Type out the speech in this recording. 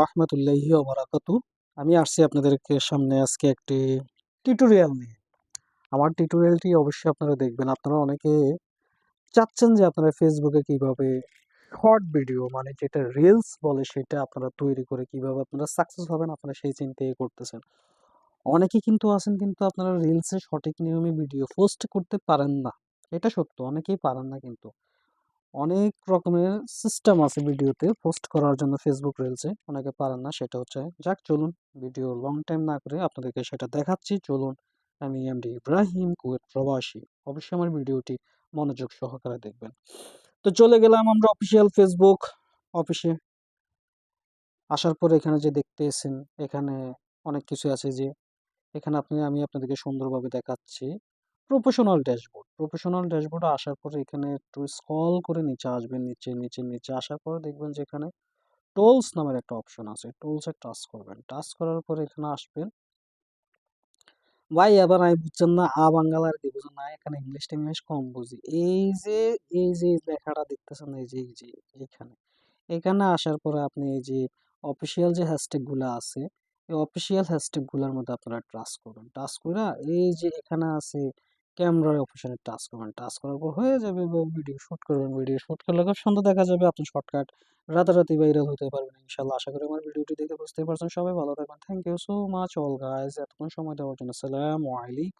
রাহমাতুল্লাহি ওয়া বারাকাতু। আমি আসছি আপনাদেরকে সামনে আজকে একটি টিউটোরিয়াল নিয়ে। আমার টিউটোরিয়ালটি অবশ্যই আপনারা দেখবেন। আপনারা অনেকে চাচ্ছেন যে আপনারা ফেসবুকে কিভাবে শর্ট ভিডিও মানে যেটা রিলস বলে সেটা আপনারা তৈরি করে কিভাবে আপনারা সাকসেস হবেন আপনারা সেই চিন্তাই করতেছেন। অনেকেই কিন্তু আছেন কিন্তু আপনারা রিলসে সঠিক নিয়মে ভিডিও পোস্ট করতে পারেন না। এটা সত্য অনেকেই পারেন না কিন্তু। অনেক রকমের সিস্টেম আছে ভিডিওতে পোস্ট করার জন্য ফেসবুক রিলসে অনেকে পারেন না সেটা হচ্ছে যাক চলুন ভিডিও লং টাইম না করে আপনাদেরকে সেটা দেখাচ্ছি চলুন আমি এমডি ইব্রাহিম কুয়েত প্রবাসী অবশ্যই আমার ভিডিওটি মনোযোগ সহকারে দেখবেন তো চলে গেলাম আমরা অফিসিয়াল ফেসবুক অফিসে আসার পর এখানে যে দেখতেছেন এখানে অনেক কিছু আছে যে এখানে আমি আপনাদেরকে সুন্দরভাবে দেখাচ্ছি প্রফেশনাল ড্যাশবোর্ডে আসার পরে এখানে একটু স্ক্রল করে নিচে আসবেন নিচে আসার পরে দেখবেন যে এখানে টুলস নামের একটা অপশন আছে টুলসে টাচ করবেন টাচ করার পরে এখানে আসবেন ভাই এবার আমি বুঝছেন না বাঙ্গালা আর কি বুঝুন না এখানে ইংলিশ কম বুঝি এই যে লেখাটা দেখতেছেন এই যে এখানে এখানে আসার পরে আপনি এই যে অফিসিয়াল যে হ্যাশট্যাগ গুলো আছে এই অফিসিয়াল হ্যাশট্যাগ গুলোর মধ্যে আপনারা টাচ করবেন টাচ করে এই যে এখানে আছে ক্যামেরার অপশনে টাচ করবেন টাচ করার পর হয়ে যাবে ভিডিও শুট করবেন ভিডিও শুট করলে খুব সুন্দর দেখা যাবে আপনি শর্টকাট রাতারাতি ভাইরাল হতে পারবেন ইনশাল্লাহ আশা করি আমার ভিডিওটি দেখে বুঝতে পারছেন সবাই ভালো থাকবেন thank you so much all guys এতক্ষণ সময় দেওয়ার জন্য আসসালামু আলাইকুম